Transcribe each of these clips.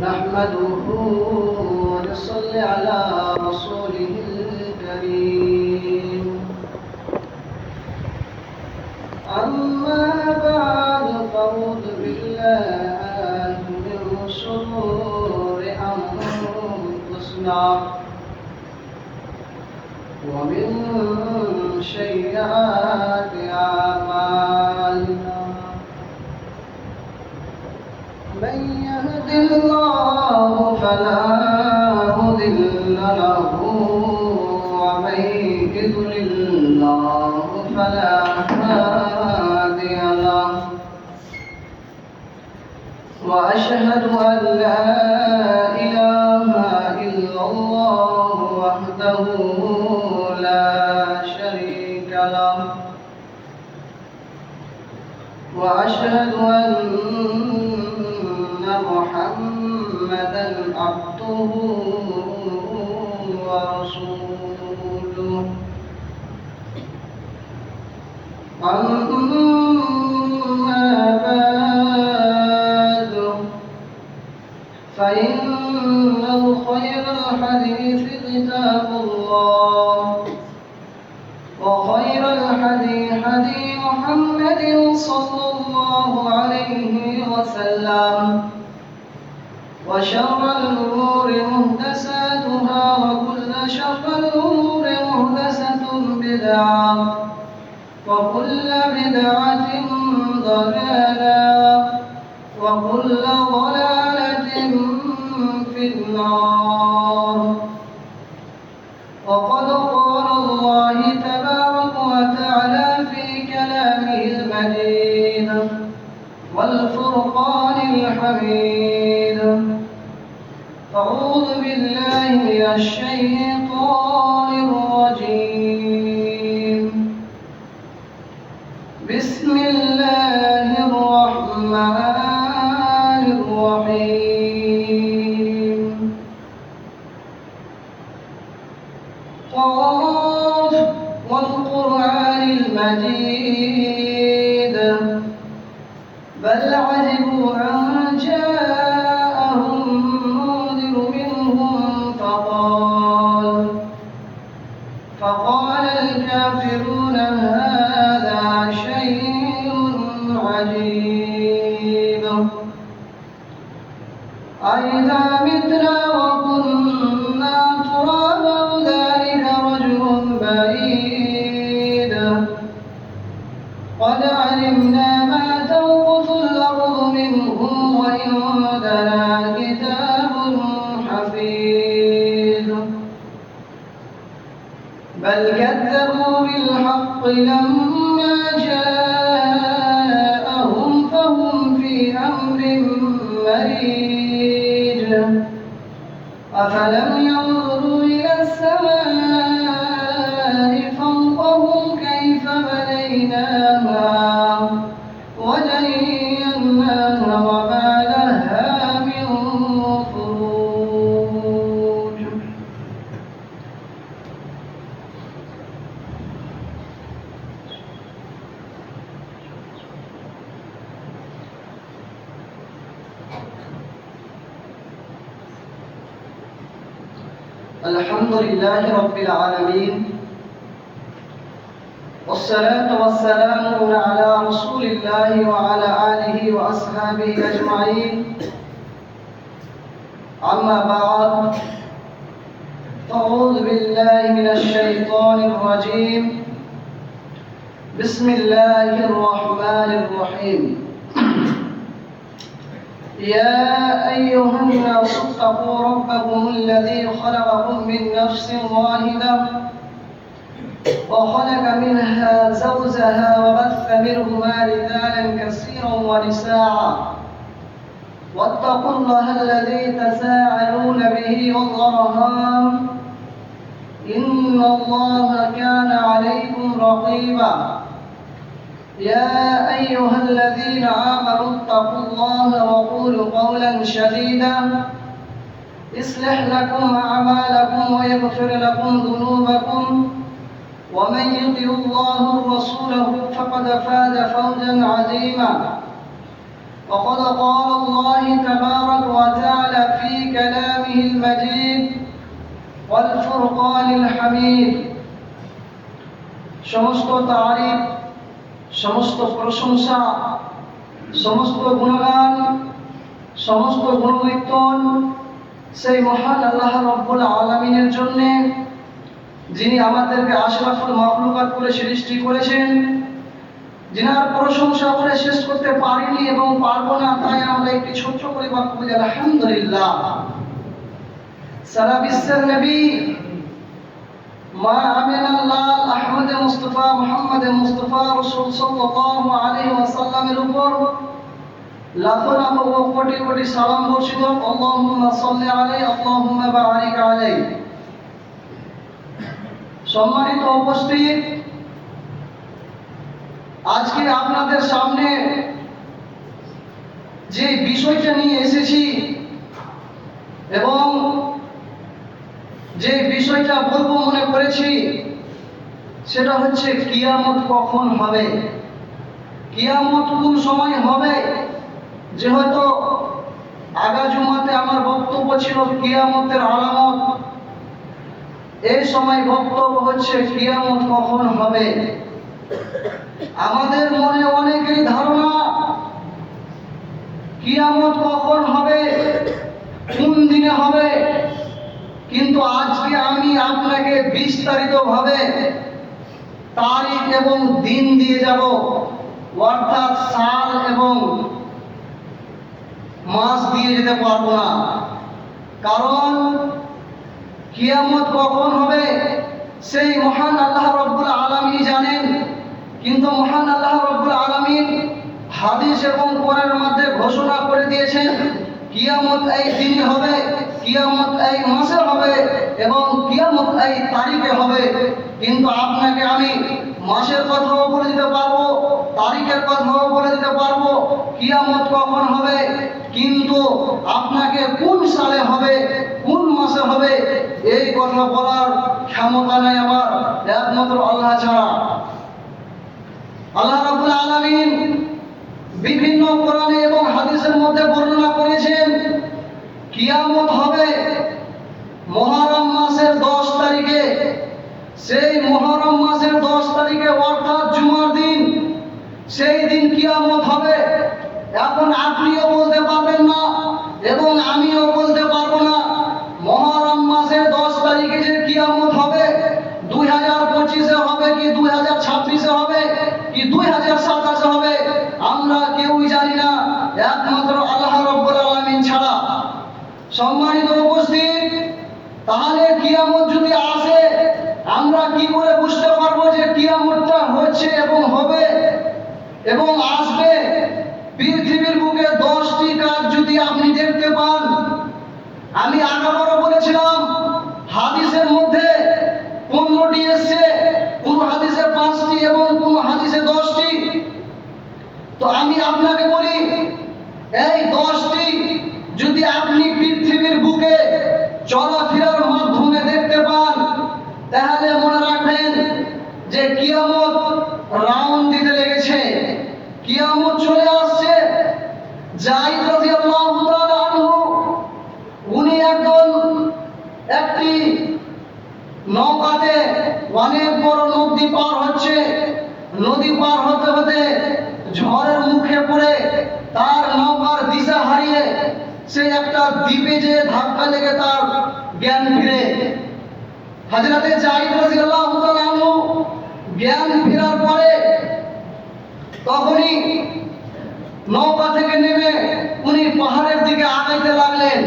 نحمده ونصلي على رسوله الكريم. أما بعد فأعوذ بالله من شرور أنفسنا ومن سيئات أعمالنا. من يهد الله فلا مضل له ومن يضلل الله فلا هادي له. وأشهد أن لا إله إلا الله وحده لا شريك له. وأشهد أن محمدا عبده ورسوله. أما بعد فإن خير الحديث كتاب الله وخير الهدي هدي محمد صلى الله عليه وسلم. وشر الأمور محدثاتها وكل شر الأمور محدثة بدعة وكل بدعة ضلالة وكل ضلالة في النار. وقد قال الله تبارك وتعالى في كلامه المجيد والفرقان الحميد. أعوذ بالله من الشيطان الرجيم. بسم الله الرحمن الرحيم. قاف والقرآن المجيد بل عجبوا أن جاءهم منذر منهم فقال الكافرون هذا شيء عجيب. أئذا متنا وكنا ترابا ذلك رجل بعيد. قد علمنا ما تنقص الأرض منهم وعندنا كتاب حفيظ. بل كذبوا بالحق لما جاءهم فهم في أمر مريج. أفلم ينظروا إلى السماء فوقهم كيف بنيناها وزيناها وما لها من فروج. الحمد لله رب العالمين والصلاة والسلام على رسول الله وعلى آله وأصحابه أجمعين. أما بعد أعوذ بالله من الشيطان الرجيم. بسم الله الرحمن الرحيم. يا أيها الناس اتقوا ربكم الذي خلقكم من نفس واحدة وخلق منها زوجها وبث منهما رجالا كثيرا ونساء. واتقوا الله الذي تساءلون به والأرحام إن الله كان عليكم رقيبا. يا أيها الذين آمنوا اتقوا الله وقولوا قولا سديدا يصلح لكم أعمالكم ويغفر لكم ذنوبكم ومن يطع الله ورسوله فقد فاز فوزا عظيما. وقد قال الله تبارك وتعالى في كلامه المجيد والفرقان الحميد সমস্ত তারিফ, সমস্ত প্রশংসা, সমস্ত গুণগান, সমস্ত গুণকীর্তন সেই মহান আল্লাহ রাব্বুল আলামিনের জন্য, যিনি আমাদেরকে আশরাফুল মাখলুকাত করে সৃষ্টি করেছেন, যিনার প্রশংসা করে শেষ করতে পারিনি এবং পারবো না। তাই আমরা একটি ছোট্ট করে বাক্য বলি আলহামদুলিল্লাহ। সারা বিশ্বের নবী মা আমিনাল্লাহ আহমদ মুস্তাফা মুহাম্মদ মুস্তাফা রাসূল সাল্লাল্লাহু আলাইহি ওয়াসাল্লামের উপর লাখো লাখো কোটি কোটি সালাম বর্ষিত হোক। আল্লাহুম্মা সাল্লি আলাইহি আল্লাহুম্মা বারিক আলাইহি। সম্মানিত উপস্থিত, আজকে আপনাদের সামনে যে বিষয়টা নিয়ে এসেছি এবং যে বিষয়টা বলবো মনে করেছি, সেটা হচ্ছে কিয়ামত কখন হবে, কিয়ামত কোন সময় হবে। যেহেতু আগা জুমাতে আমার বক্তব্য ছিল কিয়ামতের আলামত, এই সময় বক্তব্য হচ্ছে কিয়ামত কখন হবে। আমাদের মনে অনেকেরই ধারণা কিয়ামত কখন হবে, কোন দিনে হবে, কিন্তু আজকে আমি আপনাকে বিস্তারিতভাবে তারিখ এবং দিন দিয়ে যাব, অর্থাৎ সাল এবং মাস দিয়ে যেতে পারবো না। কারণ কিয়ামত কখন হবে সেই মহান আল্লাহ রাব্বুল আলামিন জানেন, কিন্তু মহান আল্লাহ রাব্বুল আলামিন হাদিস এবং কোরআনের মধ্যে ঘোষণা করে দিয়েছেন কিয়ামত এই দিনে হবে, কিয়ামত এই মাসে হবে এবং কিয়ামত এই তারিখে হবে। কিন্তু আপনাকে আমি মাসের কথাও বলে দিতে পারবো, তারিখের কথাও বলে দিতে পারবো কিয়ামত কখন হবে, কিন্তু আপনাকে কোন সালে হবে, কোন মাসে হবে এই কথা বলার ক্ষমতা নাই আমার, একমাত্র আল্লাহ ছাড়া। আল্লাহ রাব্বুল আলামিন বিভিন্ন কোরআনে এবং হাদিসের মধ্যে বর্ণনা করেছেন কিয়ামত হবে মুহররম মাসের 10 তারিখে। সেই মুহররম মাসের 10 তারিখে অর্থাৎ জুমার দিন, সেই দিন কিয়ামত হবে। এখন আপনিও বলতে পারবেন না এবং আমিও বলতে পারবো না মুহররম মাসের 10 তারিখে যে কিয়ামত হবে 2025-এ হবে কি 2026-এ হবে কি 2027-এ হবে, আমরা কেউই জানি না, একমাত্র আল্লাহ রাব্বুল আলামিন ছাড়া। সম্মানিত উপস্থিত, তাহলে কিয়ামত যদি আসে আমরা কি করে বুঝতে পারবো যে কিয়ামতটা হচ্ছে এবং হবে এবং আসবে? পৃথিবীর বুকে 10টি কাজ যদি আপনি দেখতে পান, আমি আগেবারও বলেছিলাম হাদিসের মধ্যে 15টি এসছে, কোন হাদিসে 5টি এবং কোন হাদিসে 10টি। তো আমি আপনাকে বলি এই 10টি যদি আপনি পৃথিবীর বুকে চলাফেরার মাধ্যমে দেখতে পান, তাহলে মনে রাখবেন যে কিয়ামত রাউন্ড দিতে লেগেছে, কিয়ামত চলে আসছে। যায়েদ রাদিয়াল্লাহু তাআলা আনহু উনি একটি নৌকাতে অনেক বড় নদী পার হচ্ছে, নদী পার হতে হতে ঝড়ের মুখে পড়ে তার নৌকার দিশা হারিয়ে সে একটা দ্বীপে যে ধাক্কা লেগে তার জ্ঞান ফিরে। হযরতে যায়েদ রাদিয়াল্লাহু তাআলা আনহু জ্ঞান ফেরার পরে তখনই নৌকা থেকে নেমে উনি পাহাড়ের দিকে আগাইতে লাগলেন।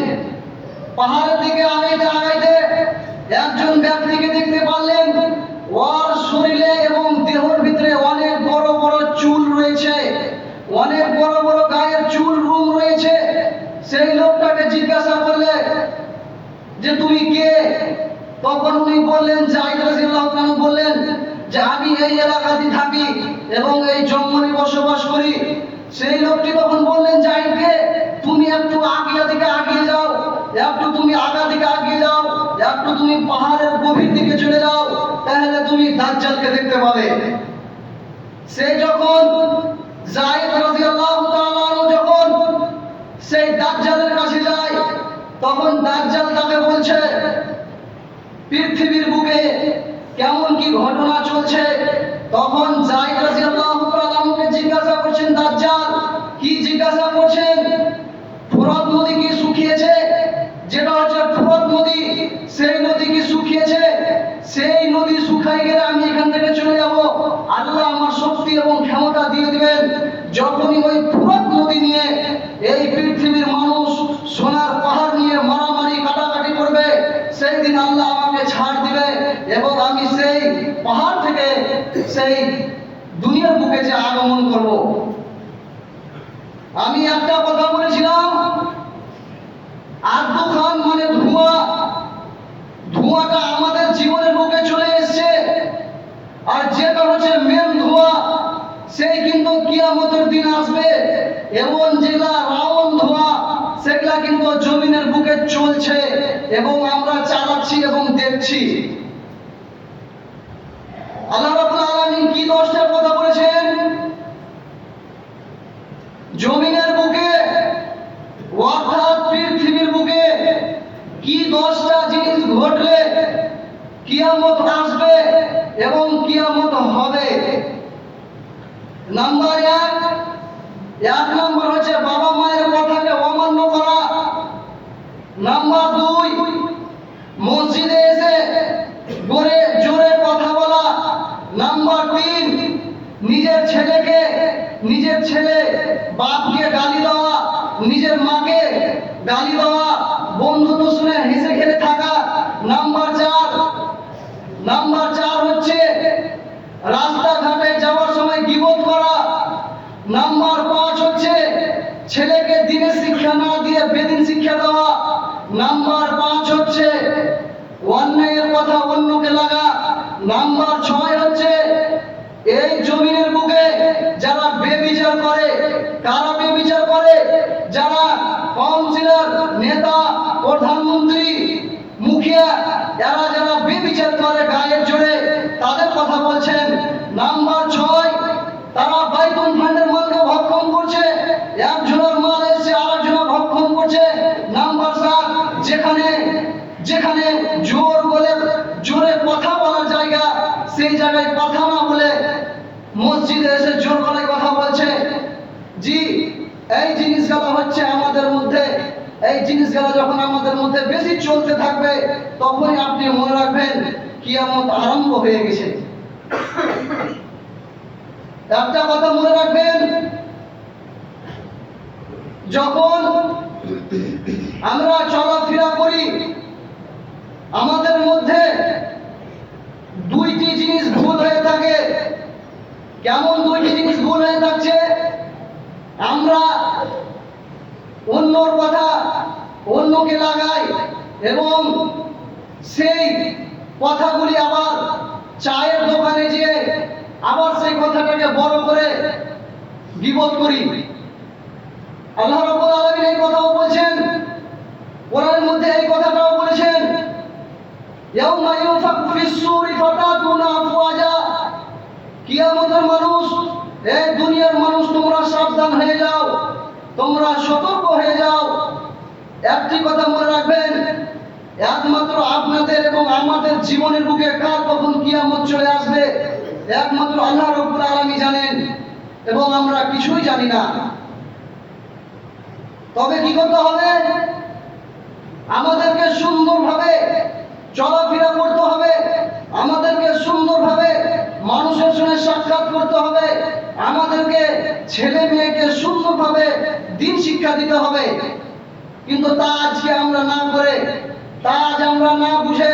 পাহাড়ের দিকে আগাইতে আগাইতে একজন ব্যক্তিকে দেখতে পারলেন, ওর শরীরে এবং দেহের ভিতরে অনেক বড় বড় চুল রয়েছে, অনেক বড় বড় গায়ের চুল রুম রয়েছে। সেই লোকটাকে জিজ্ঞাসা করলে যে তুমি কে? তখন উনি বললেন, যায়েদ রাদিয়াল্লাহু তাআলা বললেন যে আমি এই এলাকাতে থাকি এবং এই জঙ্গলে বসবাস করি। সেই লোকটি তখন বললেন যায়েদকে, তুমি একটু আগিয়ে দিকে আগিয়ে যাও, একটু তুমি আগা দিকে আগিয়ে যাও, একটু তুমি পাহাড়ের গভীর দিকে চলে যাও, তাহলে তুমি দাজ্জালকে দেখতে পাবে। সে যখন যায়েদ রাদিয়াল্লাহু তাআলা যখন সেই দাজ্জালের কাছে যায়, তখন দাজ্জাল তাকে বলছে পৃথিবীর বুকে কেমন কি ঘটনা চলছে। তখন যায়েদ রাদিয়াল্লাহু তাআলা আনহুকে জিজ্ঞাসা করছেন দাজ্জাল, কি জিজ্ঞাসা করছেন? ফোরাত নদী কি শুকিয়েছে? যেটা হচ্ছে ফোরাত নদী, সেই নদী কি শুকিয়েছে? সেই নদী শুকাই গেলে আমি এখান থেকে চলে যাব, আল্লাহ আমার শক্তি এবং ক্ষমতা দিয়ে দিবেন। যখনই ওই ফোরাত নদী নিয়ে এই পৃথিবীর মানুষ সোনার পাহাড় নিয়ে মারামারি কাটাকাটি করবে, সেই দিন আল্লাহ আমাকে ছাড় দিবে এবং আমি সেই পাহাড় থেকে সেই দুনিয়ার বুকে যে আগমন করব। আমি একটা কথা বলেছিলাম, আব্দু খান মানে ধোঁয়া, ধোঁয়াটা আমাদের জীবনের বুকে চলে এসেছে। আর যেটা হচ্ছে মেন ধোঁয়া, সেই কিন্তু কিয়ামতের দিন আসবে। এবং যেগুলা রাউন্ড ধোঁয়া, সেগুলা কিন্তু জমিনের বুকে চলছে এবং আমরা চালাচ্ছি এবং দেখছি। আল্লাহ রাব্বুল আলামিন কি 10টার কথা বলেছেন? জমিনের বুকে অর্থাৎ পৃথিবীর বুকে কি 10টা জিনিস ঘটলে কিয়ামত আসবে এবং কিয়ামত হবে। নাম্বার 1 নাম্বার হচ্ছে বাবা মায়ের কথাকে অমান্য করা। নাম্বার 2 মসজিদে এসে জোরে কথা বলা। নাম্বার 3 নিজের ছেলে বাপকে গালি দেওয়া, নিজের মাকে গালি দেওয়া, বন্ধুত্ব শুনে হেসে খেলে থাকা। নাম্বার 4 হচ্ছে রাস্তাঘাটে যাওয়ার সময় গীবত করা। নাম্বার 5 হচ্ছে ছেলেকে দিনের শিক্ষা না দিয়ে বেদিন শিক্ষা দেওয়া। নাম্বার 5 হচ্ছে অন্যায়ের কথা অন্যকে লাগা। নাম্বার 6 হচ্ছে এই জমিনের বুকে যারা বেবিচার করে। কারা বেবিচার করে? যারা কাউন্সিলর, নেতা, প্রধানমন্ত্রী, মুখিয়া, এরা যারা বেবিচার করে গায়ের জোরে, তাদের কথা বলছেন। নাম্বার 6 তারা বাইতুল ফান্ডের মালকে ভক্ষণ করছে, একজনের মাল এসে আরেকজনের ভক্ষণ করছে। নাম্বার 7 যেখানে জোরে কথা বলার জায়গা, সেই জায়গায় কথা না বলে মসজিদে এসে জোর গলায় কথা বলছে। জি, এই জিনিসগুলো হচ্ছে আমাদের মধ্যে। এই জিনিসগুলো যখন আমাদের মধ্যে বেশি চলতে থাকবে, তখনই আপনি মনে রাখবেন কিয়ামত আরম্ভ হয়ে গেছে। একটা কথা মনে রাখবেন, যখন আমরা চলাফেরা করি আমাদের মধ্যে 2টি জিনিস ভুল হয়ে থাকে। কেমন 2টি জিনিস ভুল হয়ে থাকছে? আমরা অন্যর কথা অন্যকে লাগাই এবং সেই কথাগুলি আবার চায়ের দোকানে যেয়ে আবার সেই কথাটাকে বড় করে গীবত করি। আল্লাহ রাব্বুল আলামিন এই কথাও বলছেন, কোরআনের মধ্যে এই কথাটাও বলেছেন, ইয়াউমা ইউনফাখু ফিস-সূরি ফাতাতুনা আফওয়াজা। কিয়ামতের মানুষ, এই দুনিয়ার মানুষ, তোমরা সাবধান হয়ে যাও, তোমরা সতর্ক হয়ে যাও। একটি কথা মনে রাখবেন, একমাত্র আপনাদের এবং আমাদের জীবনের বুকে কার কখন কিয়ামত চলে আসবে একমাত্র আল্লাহ রাব্বুল আলামিন জানেন এবং আমরা কিছুই জানি না। তবে কি করতে হবে? আমাদেরকে সুন্দরভাবে চলাফেরা করতে হবে, আমাদেরকে সুন্দরভাবে মানুষের সঙ্গে সাক্ষাৎ করতে হবে, আমাদেরকে ছেলে মেয়েকে সুন্দরভাবে দিন শিক্ষা দিতে হবে। কিন্তু তা আজকে আমরা না করে, তা আজ আমরা না বুঝে,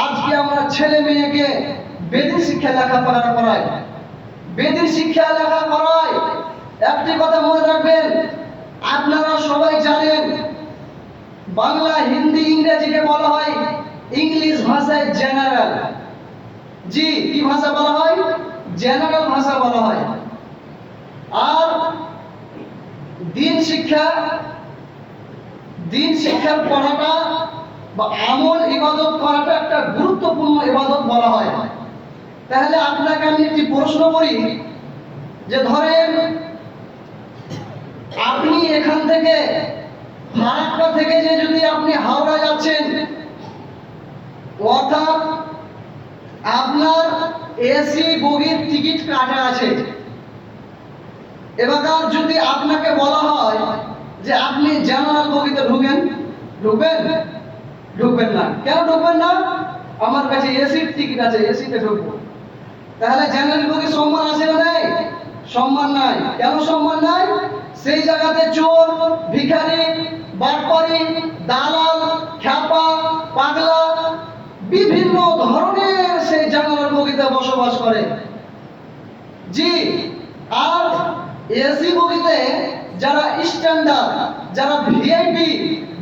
আজকে আমরা ছেলে মেয়েকে বেদিন শিক্ষা লেখাপড়া করাই, বেদিন শিক্ষা লেখা করাই। একটি কথা মনে রাখবেন, আপনারা সবাই জানেন বাংলা, হিন্দি, ইংরেজিকে বলা হয় ইংলিশ ভাষায় জেনারেল। জি, কি ভাষা বলা হয়? জেনারেল ভাষা বলা হয়। আর দিন শিক্ষার পড়াটা বা আমল ইবাদত করাটা একটা গুরুত্বপূর্ণ ইবাদত বলা হয়। তাহলে আপনাকে আমি একটি প্রশ্ন করি, যে ধরেন আপনি এখান থেকে ফারাক্কা থেকে যে যদি আপনি হাওড়া যাচ্ছেন, অর্থাৎ আপনার এসি বগির টিকিট কাটা আছে, এবার যদি আপনাকে বলা হয় যে আপনি জেনারেল বগিতে ঢুকবেন? ঢুকবেন না। কেন ঢুকবেন না? আমার কাছে এসির টিকিট আছে, এসিতে ঢুকবো। তাহলে জেনারেল বগি সম্মান আছে না নেই? সম্মান নাই। কেন সম্মান নাই? সেই জায়গাতে চোর, ভিখারি, বাটপারি, দালাল, খ্যাপা, পাগলা বিভিন্ন ধরনের সেই জেনারেল বগিতে বসবাস করে। জি, আর এসি বগিতে যারা স্ট্যান্ডার্ড, যারা ভিআইপি,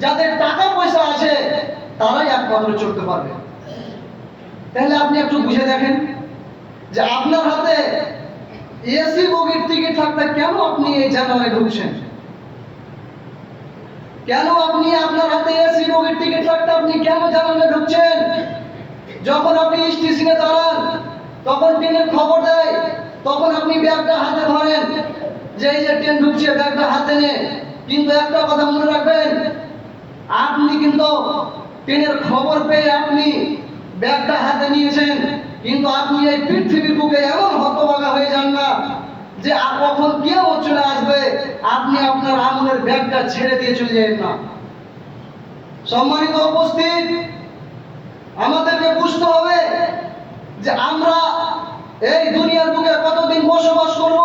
যাদের টাকা পয়সা আছে, তারাই একমাত্র চড়তে পারবে। তাহলে আপনি একটু বুঝে দেখেন যে আপনার হাতে এসি বগির টিকিট থাকতে কেন আপনি এই জেনারেলে ঢুকছেন? কেন আপনি আপনার হাতে এসি বগির টিকিট থাকতে আপনি কেন জেনারেলে ঢুকছেন? যখন আপনি স্টেশনে দাঁড়ান, তখন ট্রেনের খবর দেয়, তখন আপনি ব্যাগটা হাতে ধরেন যে এই যে ট্রেন ঢুকছে, ব্যাগটা হাতে নে। কিন্তু একটা কথা মনে রাখবেন, আপনি কিন্তু ট্রেনের খবর পেয়ে আপনি ব্যাগটা হাতে নিয়েছেন, কিন্তু আপনি এই পৃথিবীর বুকে এমন হতভাগা হয়ে যান না যে কখন কেউ চলে আসবে আপনি আপনার আমলের ব্যাগটা ছেড়ে দিয়ে চলে যাবেন না। সম্মানিত উপস্থিত, আমাদেরকে বুঝতে হবে যে আমরা এই দুনিয়ার বুকে কতদিন বসবাস করব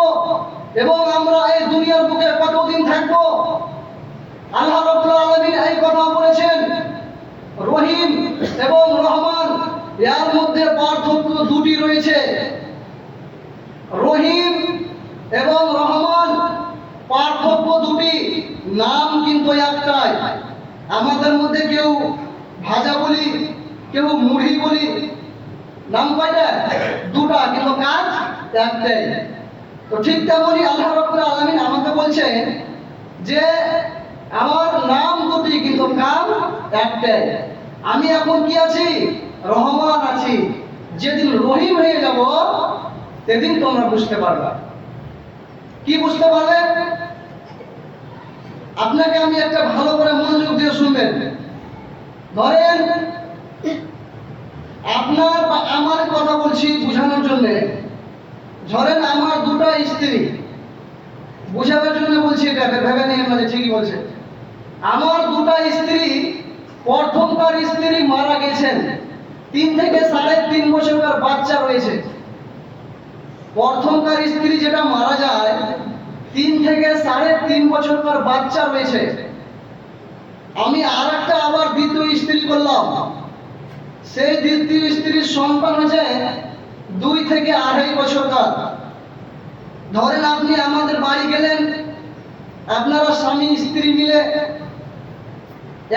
এবং আমরা এই দুনিয়ার বুকে কতদিন থাকব। আল্লাহ রাব্বুল আলামিন এই কথা বলেছেন, রহিম এবং রহমান, এর মধ্যে পার্থক্য দুটি রয়েছে। রহিম এবং রহমান পার্থক্য দুটি, নাম কিন্তু একটাই। আমাদের মধ্যে কেউ ভাজা বলি, কেউ মুড়ি বলি, নাম কয়টা? দুটা, কিন্তু কাজ একটাই। তো ঠিক তেমনই আল্লাহ রাব্বুল আলামিন আমাকে বলছেন যে আমার নাম দুটি কিন্তু কাজ একটাই। আমি এখন কি আছি? রহমান আছি। যেদিন রহিম হয়ে যাব সেদিন তোমরা বুঝতে পারবে। কি বুঝতে পারবে? আপনাকে আমি একটা ভালো করে মনোযোগ দিয়ে শুনবেন। ধরেন আপনার বা আমার কথা বলছি বোঝানোর জন্য। ধরেন আমার দুটো স্ত্রী, বোঝানোর জন্য বলছি, এটা ভেবে নিয়ে মানে ঠিকই বলছে। আমার দুটো স্ত্রী, প্রথমকার স্ত্রী মারা গেছেন, 3 থেকে 3.5 বছরের বাচ্চা রয়েছে। প্রথমকার স্ত্রী যেটা মারা যায়, 3 থেকে 3.5 বছরের বাচ্চা রয়েছে। আমি আরেকটা আবার দ্বিতীয় স্ত্রী করলাম, সেই দ্বিতীয় স্ত্রীর সন্তান হয়েছে 2 থেকে 2.5 বছরকার। ধরেন আপনি আমাদের বাড়ি গেলেন, আপনারা স্বামী স্ত্রী মিলে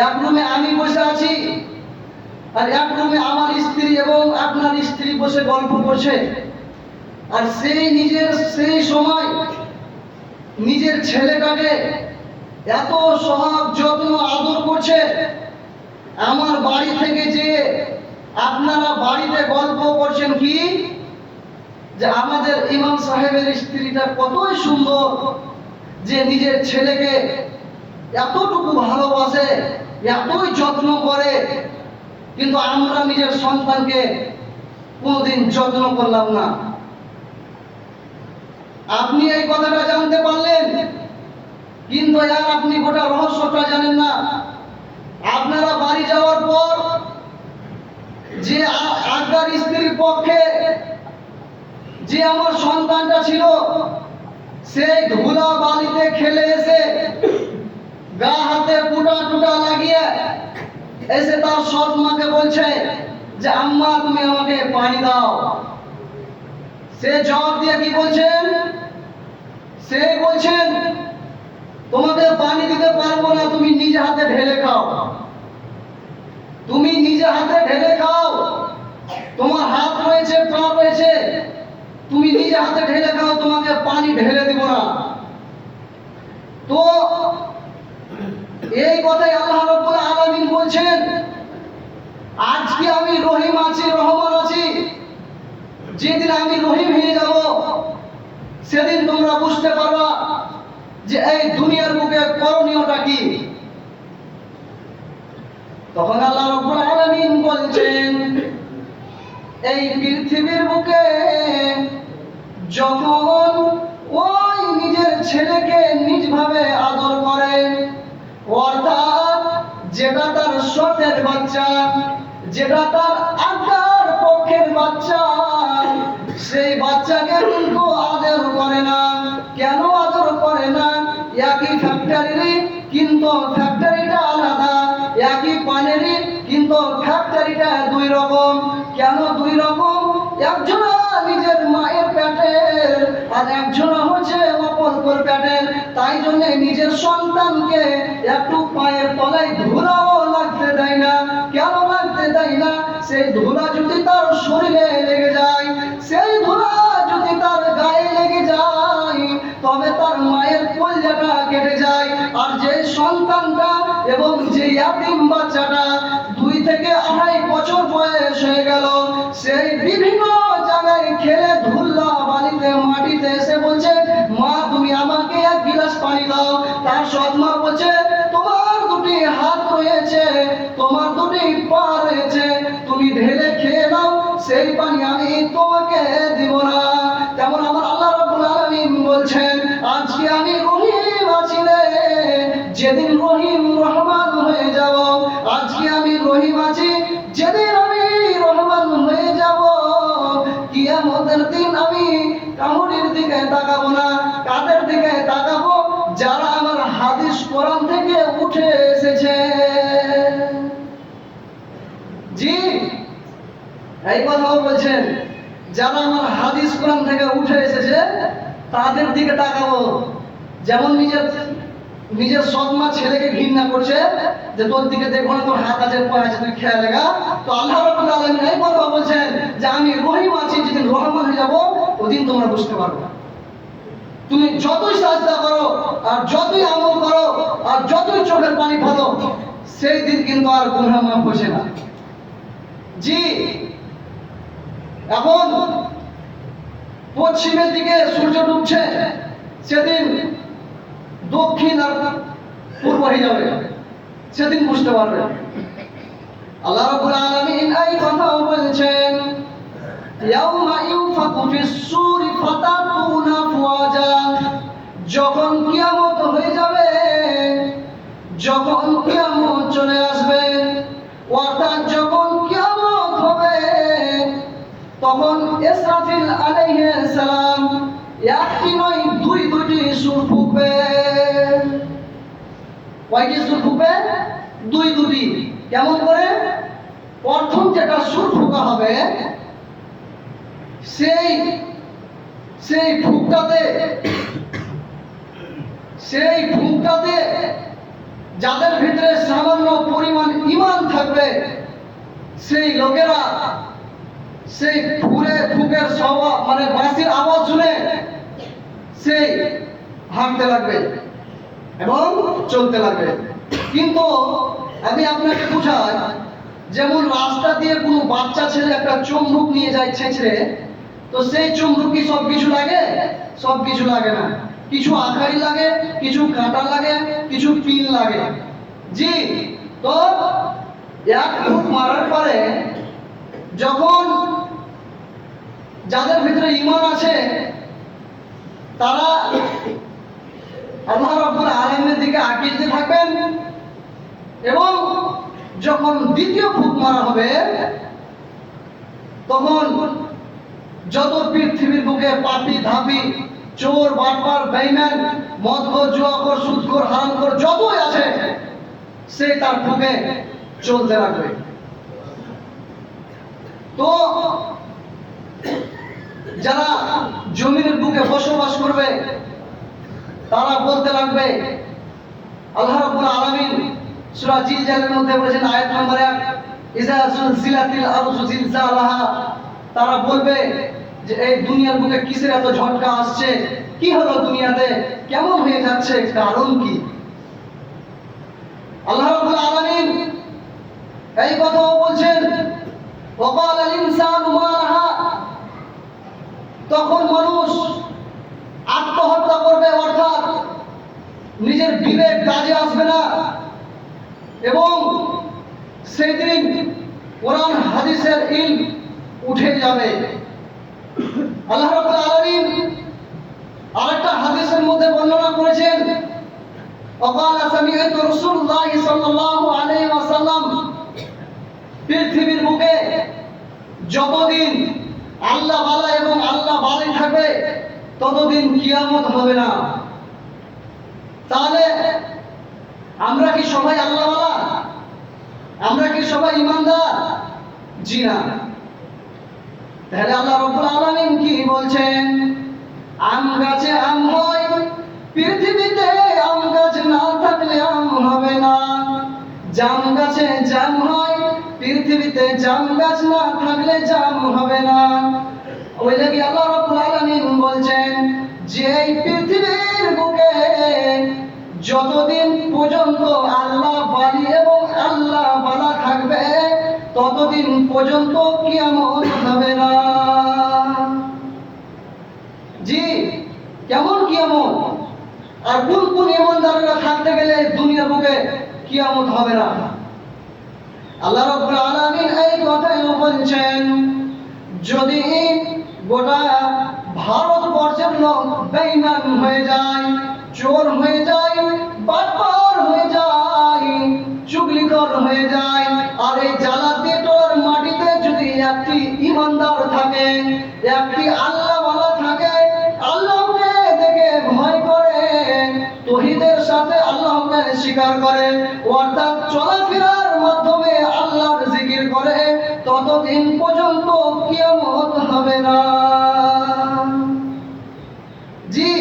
এক রুমে আমি বসে আছি, আর এক রুমে আমার স্ত্রী এবং আপনার স্ত্রী বসে গল্প করছে। আর সেই সময় নিজের ছেলেটাকে এত সোহাগ যত্ন আদর করছে। আমার বাড়ি থেকে যে আপনারা বাড়িতে গল্প করছেন কি যে আমাদের ইমাম সাহেবের স্ত্রীটা কতই সুন্দর, যে নিজের ছেলেকে এতটুকু ভালোবাসে, এতই যত্ন করে, কিন্তু আমরা নিজের সন্তানকে কোনোদিন যত্ন করলাম না। আপনি এই কথাটা জানতে পারলেন, কিন্তু আর আপনি গোটা রহস্যটা জানেন না। আপনারা বাড়ি যাওয়ার পর যে আজ্ঞার স্ত্রীর পক্ষে যে আমার সন্তানটা ছিল, সেই ধুলা বালিতে খেলে এসে গা হাতে ফুটা টুটা লাগিয়ে এসে তার সৎ মাকে বলছে যে আম্মা তুমি আমাকে পানি দাও। সে জবাব দিয়ে কি বলছেন? সে বলছেন তোমাকে পানি দিতে পারবো না, তুমি নিজে হাতে ঢেলে খাও। তুমি নিজে হাতে ঢেলে খাও, তোমার হাত রয়েছে, পা রয়েছে, তুমি নিজে হাতে ঢেলে খাও, তোমাকে পানি ঢেলে দেব না। তো এই কথাই আল্লাহ রাব্বুল আলামিন বলছেন, আজকে আমি রহিম আছি, রহমান আছি, যেদিন আমি রহিম হয়ে যাব সেদিন তোমরা বুঝতে পারবা যে এই দুনিয়ার বুকে করণীয়টা কি। তখন আল্লাহ রাব্বুল আলামিন বলছেন, এই পৃথিবীর বুকে যখন ওই নিজের ছেলেকে নিজভাবে আদর করে, অর্থাৎ যেটা তার সতের বাচ্চা, যেটা তার আজ্ঞার পক্ষের বাচ্চা, সেই বাচ্চাকে কিন্তু আদর করে না। কেন আদর করে না? একই ফ্যাক্টরি, কিন্তু ফ্যাক্টরিটা আলাদা। একই পানেরই, কিন্তু ফ্যাক্টরিটা দুই রকম। কেন দুই রকম? একজনা নিজের মায়ের পেটের, আর একজনা হচ্ছে অপর পেটের। তাই জন্য নিজের সন্তানকে একটু পায়ের তলায় ধুলাও লাগতে দেয় না। কেন লাগতে দেয় না? সেই ধুলা যদি তার শরীরে লেগে যায়, সেই ধুলা যদি তার গায়ে লেগে যায়, তবে তার মায়ের কলিজাটা কেটে যায়। আর যে সন্তানটা এবং যে ইয়াতিম বাচ্চাটা 2 থেকে 2.5 বছর বয়স হয়ে গেল, সেই বিভিন্ন জায়গায় খেলে ধুলা বালিতে মাটিতে এসে বলছে, মা তুমি আমাকে 1 গিলাস পানি দাও। তার সৎ মা বলছে, তোমার 2টি হাত রয়েছে, তোমার 2টি পা রয়েছে, তুমি ঢেলে খেয়ে নাও, সেই পানি আমি তোমাকে দিব না। তেমন আমার আল্লাহ রাব্বুল আলামিন বলছেন, আজকে আমি রহিম আছি রে, যেদিন রহিম রহমান হয়ে যাব। আজকে আমি রহিম আছি, যেদিন আমি রহমান হয়ে যাব। কিয়ামতের দিন আমি কামড়ির দিকে তাকাবো না। কাদের দিকে তাকাবো? যারা আমার হাদিস কোরআন থেকে উঠে এসেছে। জি, এই কথাও বলছেন, যারা আমার হাদিস কোরআন থেকে উঠে এসেছে তাদের দিকে তাকাবো। যেমন নিজের সৎমা ছেলেকে ঘৃণা করছে, যে তোর দিকে দেখবো না, তোর হাত আছে পা আছে, তুই খেয়াল লাগা। তো আল্লাহ রাব্বুল আলামিন এই কথা বলছেন যে আমি রহিম আছি, যেদিন রহমান হয়ে যাব ওদিন তোমরা বুঝতে পারবে। তুমি যতই সাজদা করো, আর যতই আমল করো, আর যতই চোখের পানি ফেলো, সেই দিন কিন্তু আর গুনাহ মাফ হচ্ছে না। জি, এখন পশ্চিমের দিকে সূর্য ডুবছে, সেদিন দক্ষিণ আর পূর্ব হয়ে যাবে, সেদিন বুঝতে পারবে। আল্লাহ রাব্বুল আলামিন এই কথা বলছেন, ইয়াউমা ইউফাকু ফিস-সূরি ফাতাতুনা আফওয়াজা। যখন কিয়ামত হয়ে যাবে, যখন কিয়ামত চলে আসবে, অর্থাৎ যখন কিয়ামত হবে, তখন ইসরাফিল আলাইহিস সালাম একটি নয় দুইটি সুর ফুঁকবে। কয়টি সুর ফুঁকবে? দুটি। কেমন করে? প্রথম যেটা সুর ফুঁকা হবে, সেই ফুঁকটাতে যাদের ভিতরে সামান্য পরিমাণ ঈমান থাকবে, সেই লোকেরা সেই ফুঁকের মানে বাঁশির আওয়াজ শুনে সেই হাঁটতে লাগবে এবং চলতে লাগবে। কিন্তু আমি আপনাকে বুঝাই, যেমন রাস্তা দিয়ে কোনো বাচ্চা ছেলে একটা চুম্বক নিয়ে যায় ছেঁচড়ে, তো সেই চুম্বক কি সব কিছু লাগে? সব কিছু লাগে না। কিছু আখাড়ি লাগে, কিছু কাঁটা লাগে, কিছু পিন লাগে। জি, তো এক ফুক মারার পরে যখন যাদের ভিতরে ঈমান আছে তারা আল্লাহ রাব্বুল আলামিনের দিকে আকৃষ্ট থাকবেন, এবং যখন দ্বিতীয় ফুক মারা হবে, তখন যত পৃথিবীর বুকে পাপী ধাপি, চোর বাটপার বেঈমান, মদখোর জুয়াখোর সুদখোর হারামখোর যতই আছে, সে তার ফুকে চলতে লাগবে। তো যারা জমিনের বুকে বসবাস করবে তারা বলতে লাগবে, আল্লাহ রাব্বুল আলামিন সূরা জিলজালের মধ্যে বলেছেন, আয়াত নম্বর 1, ইযা যুলজিলাতিল আরযু জিলজালাহা। তারা বলবে যে এই দুনিয়ার বুকে কিসের এত ঝটকা আসছে, কি হলো দুনিয়াতে, কেমন হয়ে যাচ্ছে, কারণ কি? আল্লাহ রাব্বুল আলামিন এই কথাও বলছেন, ওয়াকাল আল ইনসানু মা লাহা। তখন মানুষ আত্মহত্যা করবে, অর্থাৎ নিজের বিবেক কাজে আসবে না, এবং সেই দিন কোরআন হাদিসের ইলম উঠে যাবে। আল্লাহ রাব্বুল আলামিন আরেকটা হাদিসের মধ্যে বর্ণনা করেছেন, وقال سمعت رسول الله صلى الله عليه وسلم, পৃথিবীর বুকে যতদিন আল্লাহ ওয়ালা এবং আল্লাহ ওয়ালি থাকবে ততদিন কিয়ামত হবে না। তাহলে আমরা কি সবাই আল্লাহ ওয়ালা? আমরা কি সবাই ঈমানদার? জি না। তাহলে আল্লাহ রাব্বুল আলামিন কি বলছেন? আম গাছে আম হয়, পৃথিবীতে আম গাছ না থাকলে আম হবে না। জাম গাছে জাম হয়, পৃথিবীতে জাম গাছ না থাকলে জাম হবে না। ওই লাগি আল্লাহ রাব্বুল আলামিন বলছেন যে এই পৃথিবীর বুকে যতদিন পর্যন্ত আল্লাহ ওয়ালি এবং আল্লাহ ওয়ালা থাকবে ততদিন পর্যন্ত কিয়ামত হবে না। জি, কেমন কিয়ামত? আর কোন কোন ঈমানদাররা থাকতে গেলে দুনিয়ার বুকে কিয়ামত হবে না? আল্লাহ রাব্বুল আলামিন এই কথাই বলছেন, যদি গোটা ভারতবর্ষের লোক বেঈমান হয়ে যায়, চোর হয়ে যায়, বাটপার হয়ে যায়, চুগলিখোর হয়ে যায়, আর এই জালাতি টোর মাটিতে যদি একটি ঈমানদার থাকে, একটি আল্লাহওয়ালা থাকে, আল্লাহকে দেখে ভয় করে, তৌহিদের সাথে আল্লাহকে স্বীকার করে, অর্থাৎ চলাফেরার মাধ্যমে আল্লাহর জিকির করে, ততদিন পর্যন্ত কিয়ামত হবে না। জি,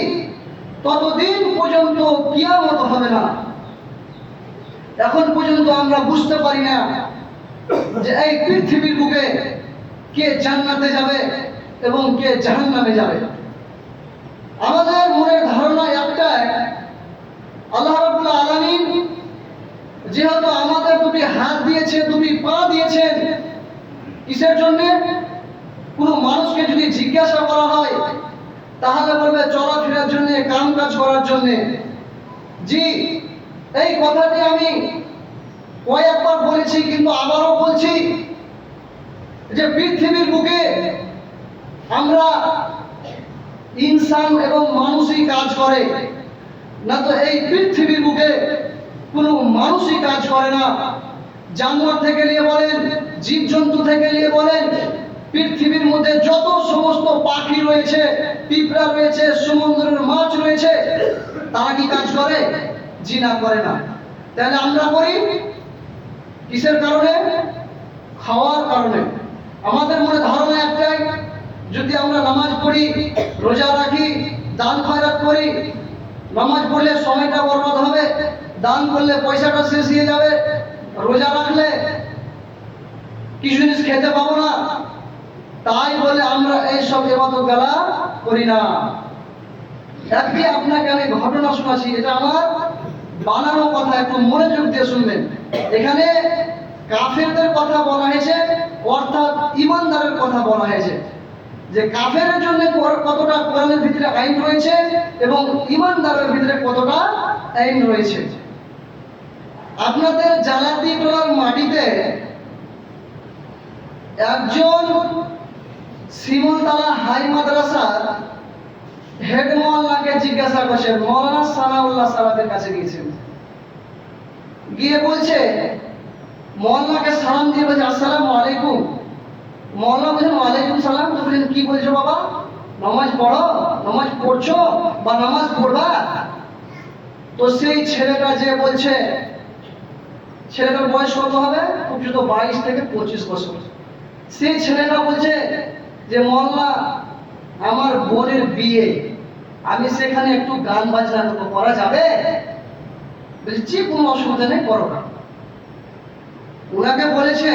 ততদিন পর্যন্ত কিয়ামত হবে না। এখন পর্যন্ত আমরা বুঝতে পারি না যে এই পৃথিবীর বুকে কে জান্নাতে যাবে এবং কে জাহান্নামে যাবে। আমাদের মনের ধারণা একটাই, আল্লাহ রাব্বুল আলামিন যেহেতু আমাদের দুটি হাত দিয়েছে, দুটি পা দিয়েছেন, কিসের জন্য? কোনো মানুষকে যদি জিজ্ঞাসা করা হয় তাহলে বলবে চলাফেরার জন্য, কাম কাজ করার জন্য। জি, এই কথাটি আমি কয়েকবার বলেছি, কিন্তু আবারও বলছি যে পৃথিবীর বুকে আমরা ইনসান এবং মানুষই কাজ করে, না তো এই পৃথিবীর বুকে কোনো মানুষই কাজ করে না। জানোয়ার থেকে নিয়ে বলেন, জীবজন্তু থেকে নিয়ে বলেন, পৃথিবীর মধ্যে যত সমস্ত পাখি রয়েছে, পিঁপড়া রয়েছে, সমুদ্রের মাছ রয়েছে, তারা কি কাজ করে? জি না, করে না। তাহলে আমরা করি কিসের কারণে? খাওয়ার কারণে। আমাদের মনে ধারণা একটাই, যদি আমরা নামাজ পড়ি, রোজা রাখি, দান খয়রাত করি, নামাজ পড়লে সময়টা বরবাদ হবে, দান করলে পয়সাটা শেষ হয়ে যাবে, রোজা রাখলে কিছু জিনিস খেতে পাবো না, তাই বলে আমরা এইসব ইবাদত গালা করি না। একটি আপনাকে আমি ঘটনা শোনাচ্ছি, এটা আমার বানানো কথা, একটু মনোযোগ দিয়ে শুনবেন। এখানে কাফেরদের কথা বলা হয়েছে, অর্থাৎ ঈমানদারের কথা বলা হয়েছে, যে কাফেরের জন্য কতটা কোরআনের ভিতরে আইন রয়েছে এবং ঈমানদারের ভিতরে কতটা আইন রয়েছে। আপনাদের জালাতি টোলার মাটিতে একজন শিমুলতলা হাই মাদ্রাসার হেড মোল্লাকে জিজ্ঞাসা করছেন, মৌলানা সানাউল্লাহ সালাতের কাছে গিয়েছেন, গিয়ে বলছে, মোল্লাকে সালাম দিয়ে বলছে আসসালামু আলাইকুম। মোল্লা বলছেন ওয়ালাইকুম সালাম। তো বলছেন কি বলছো বাবা, নামাজ পড়ো, নামাজ পড়ছো বা নামাজ পড়বা? তো সেই ছেলেটা যে বলছে, ছেলেটার বয়স কত হবে? খুব শুধু 22 থেকে 25 বছর। সেই ছেলেটা বলছে যে মোল্লা, আমার বোনের বিয়ে, আমি সেখানে একটু গান বাজনা করা যাবে? বলছি কোনো অসুবিধা নেই, করো না। ওনাকে বলেছে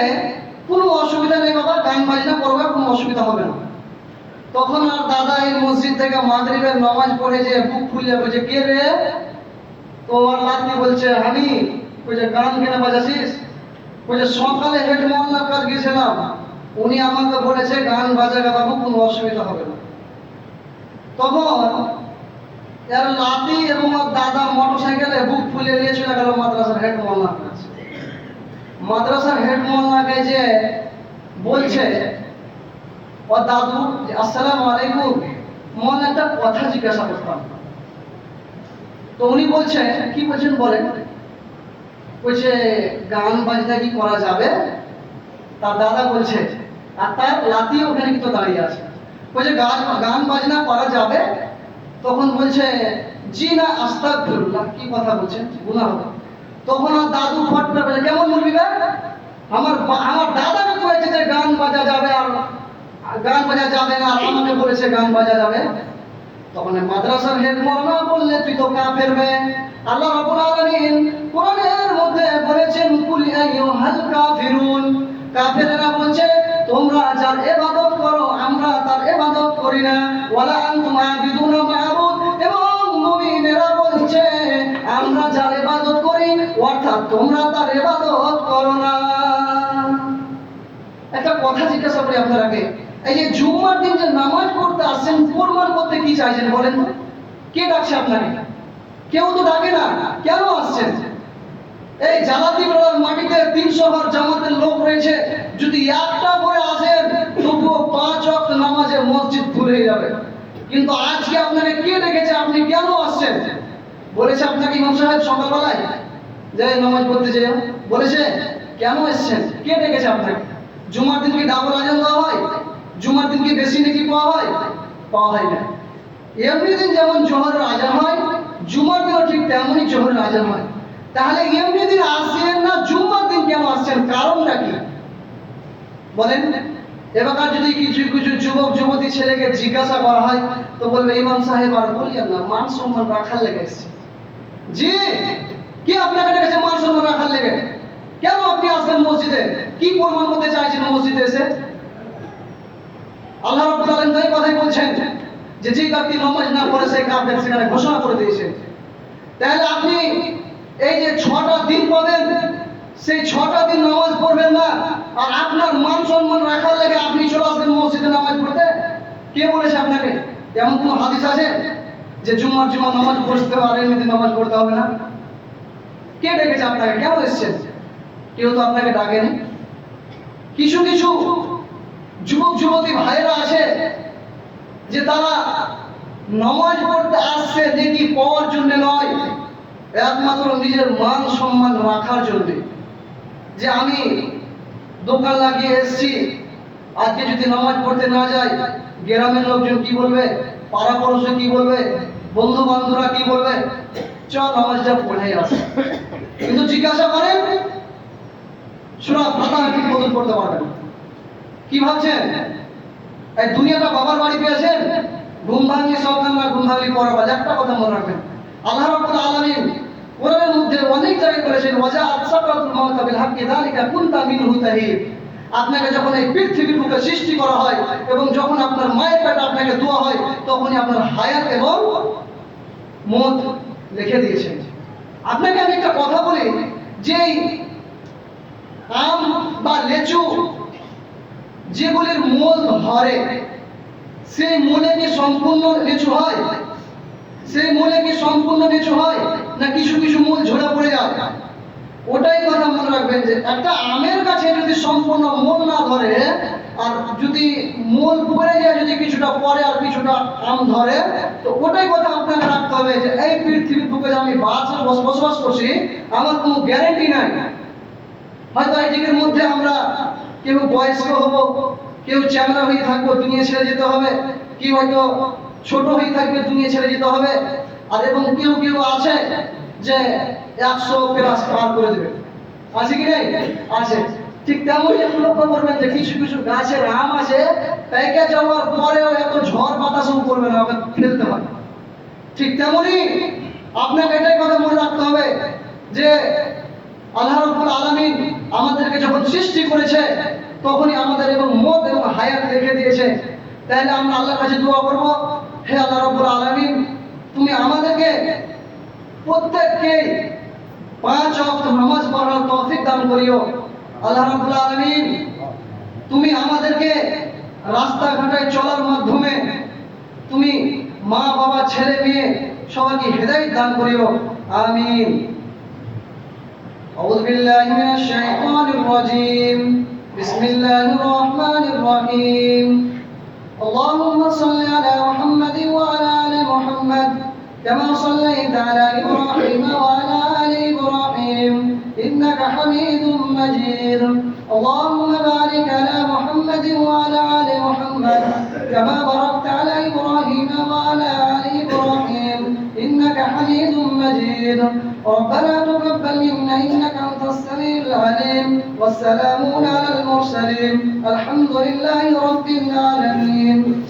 কোনো অসুবিধা নেই বাবা, গান বাজনা করবে, কোনো অসুবিধা হবে না। তখন আর দাদা এই মসজিদ থেকে মাগরিবের নামাজ পড়ে যে বুক খুলে বলছে, কে রে? তো আর লাতি বলছে, আমি। বলছে গান কেন বাজাছিস? বলছে সকালে হেড মোল্লার কাছে গিয়েছিলাম, উনি আমাকে বলেছে গান বাজাবে বাবু, কোনো অসুবিধা হবে না। তখন এর লাতি এবং দাদা মোটরসাইকেলে বুক ফুলে নিয়ে চলে গেল মাদ্রাসার হেড মোল্লার কাছে। মাদ্রাসার হেড মোল্লাকে যে বলছে ও দাদু যে আসসালামু আলাইকুম, মোল্লা একটা কথা জিজ্ঞাসা করতাম। তো উনি বলছে কি বলছেন বলেন। বলছে গান বাজনা কি করা যাবে? তার দাদা বলছে, আর তার লাতি ওখানে কিন্তু দাঁড়িয়ে আছে, বলছে গান বাজনা করা যাবে? তখন বলছে জি না, আস্তাগফিরুল্লাহ। কি কথা বলছেন, গুনাহ হবে। তখন আর দাদু ফট করে বলে, কেমন বলবি বে? আমার দাদাকে বলেছে যে গান বাজা যাবে, আর গান বাজা যাবে না, আর আমাকে বলেছে গান বাজা যাবে। তখন মাদ্রাসার হেড মাওলানা বললে তুই তো কাফের বে। আল্লাহ রাব্বুল আলামিন কোরআনের মধ্যে বলেছেন কুল আইয়ুহাল কাফিরুন, কাফেররা বলছে তোমরা যার ইবাদত করো আমরা তার ইবাদত করি না, ওয়ালা আনতুম আবিদুনা মা'বুদ, এবং মুমিনেরা বলছে আমরা যার ইবাদত করি অর্থাৎ তোমরা তার ইবাদত করো না। একটা কথা জিজ্ঞাসা করি আপনাকে, এই যে জুম্মার দিন যে নামাজ পড়তে আসছেন প্রমাণ করতে কি চাইছেন বলেন তো? কে ডাকছে আপনাকে? কেউ তো ডাকে না, কেন আসছেন? এই জালাতি বেলার মাটিতে 300 বার জামাতের লোক রয়েছে, যদি একটা করে আসেন তবুও 5 ওয়াক্ত নামাজে মসজিদ ভুলে যাবে। কিন্তু আজকে আপনাকে কে ডেকেছে, আপনি কেন আসছেন? বলেছে আপনাকে ইমাম সাহেব সকালবেলায় যে নামাজ পড়তে যাও? বলেছে? কেন এসেছেন? কে ডেকেছে আপনাকে? জুমার দিন কি ডাবল আজান দেওয়া হয়? জুমার দিন কি বেশি নাকি পাওয়া হয়? পাওয়া হয় না। এমনি দিন যেমন জোহরের আজান হয়, জুমার দিনও ঠিক তেমনই জোহরের আজান হয়। তাহলে এমনি দিন আসছেন না, জুম্মার দিন কেন আসছেন? কারণটা কি বলেন? এবার যদি কিছু কিছু যুবক যুবতী ছেলেকে জিজ্ঞাসা করা হয় তো বলবে ইমাম সাহেব আর বলিয়েন না, মান সম্মান রাখার লেগে এসেছে। জি, কি আপনাকে ডেকেছে মান সম্মান রাখার লেগে? কেন আপনি আসবেন মসজিদে? কি প্রমাণ করতে চাইছেন মসজিদে এসে? আল্লাহ রাব্বুল আলামিন এই কথাই বলছেন যে যে ব্যক্তি নামাজ না পড়ে সে কাফের, সেখানে ঘোষণা করে দিয়েছেন। তাহলে আপনি এই যে 6টা দিন পাবেন, সেই 6টা দিন নামাজ পড়বেন না, আর আপনার মান সম্মান রাখার লেগে আপনি চলে আসবেন মসজিদে নামাজ পড়তে? কে বলেছে আপনাকে? এমন কোনো হাদিস আছে যে জুম্মার নামাজ পড়তে হবে আর এমনি নামাজ পড়তে হবে না? কে ডেকেছে আপনাকে? কেন এসেছেন? কেউ তো আপনাকে ডাকেনি। কিছু কিছু যুবক যুবতী ভাইরা আছে যে তারা নামাজ পড়তে আসছে দেখি পাওয়ার জন্য নয়, একমাত্র নিজের মান সম্মান রাখার জন্য। যে আমি দোকান লাগিয়ে এসেছি, আজকে যদি নামাজ পড়তে না যাই গ্রামের লোকজন কি বলবে, পাড়া পড়োশি কি বলবে, বন্ধু বান্ধবরা কি বলবে, চল নামাজটা পড়ে আসে। কিন্তু জিজ্ঞাসা করেন সূরা ফাতিহা ঠিক মতো পড়তে পারবেন? কি ভাবছেন এই দুনিয়াটা বাবার বাড়ি পেয়েছেন? ঘুম ভাঙি সকাল না ঘুম ভাঙি পড়া বাজ। একটা কথা মনে রাখবেন, আল্লাহ রাব্বুল আলামিন কোরআনের মধ্যে অনেক জায়গায় বলেছেন ওয়াজা সাকাতুল মাউত বিল হাক্কি যালিকা কুনতা মিনহু তাহিব। আপনাকে যখন এই পৃথিবীর বুকে সৃষ্টি করা হয় এবং যখন আপনার মায়ের পেটে আপনাকে দেওয়া হয় তখনই আপনার হায়াত এবং মওত লিখে দিয়েছেন। আপনাকে আমি একটা কথা বলি, যে আম বা লেচু যেগুলির মূল ধরে সেই মূলে কি সম্পূর্ণ লিচু হয়? সেই মূলে কি সম্পূর্ণ লিচু হয় না কিছু কিছু মূল ঝরে পড়ে যায়? ওটাই কথা মনে রাখবেন যে একটা আমের কাছে যদি সম্পূর্ণ মূল না ধরে আর যদি মূল পড়ে যায়, যদি কিছুটা পরে আর কিছুটা আম ধরে, তো ওটাই কথা আপনাকে রাখতে হবে যে এই পৃথিবীর বুকে যে আমি বসবাস করছি আমার কোনো গ্যারেন্টি নাই। হয়তো এই দিকের মধ্যে আমরা কেউ বয়স্ক হব, কেউ চ্যাংড়া হয়ে থাকবো, দুনিয়া ছেড়ে যেতে হবে, কেউ হয়তো ছোট হয়ে থাকবে, দুনিয়া ছেড়ে যেতে হবে। আর এবং কেউ কেউ আছে যে 100 প্লাস পার করে দেবে, আছে কি নাই? আছে। ঠিক তেমনই লক্ষ্য করবেন যে কিছু কিছু গাছের আম আছে পেকে যাওয়ার পরেও এত ঝড় বাতাসও করবে না, ওকে ফেলতে হবে। ঠিক তেমনই আপনাকে এটাই কথা মনে রাখতে হবে যে আল্লাহ রাব্বুল আলামিন আমাদেরকে যখন সৃষ্টি করেছে তখনই আমাদের এবং মওত এবং হায়াত রেখে দিয়েছে। তাহলে আমরা আল্লাহর কাছে দোয়া করব, হে আল্লাহ রাব্বুল আলামিন তুমি আমাদেরকে প্রত্যেককে 5 ওয়াক্ত নামাজ পড়ার তৌফিক দান করিও। আল্লাহ রাব্বুল আলামিন তুমি আমাদেরকে রাস্তাঘাটে চলার মাধ্যমে তুমি মা বাবা ছেলে মেয়ে সবাইকে হেদায়েত দান করিও। আমিন। أعوذ بالله من الشيطان الرجيم بسم الله الرحمن الرحيم اللهم صل على محمد وعلى آل محمد كما صليت على إبراهيم وعلى آل إبراهيم إنك حميد مجيد اللهم بارك على محمد وعلى آل محمد كما باركت على إبراهيم وعلى آل إبراهيم إنك حميد مجيد ربنا تقبل منا إنك أنت السميع العليم والسلام على المرسلين الحمد لله رب العالمين.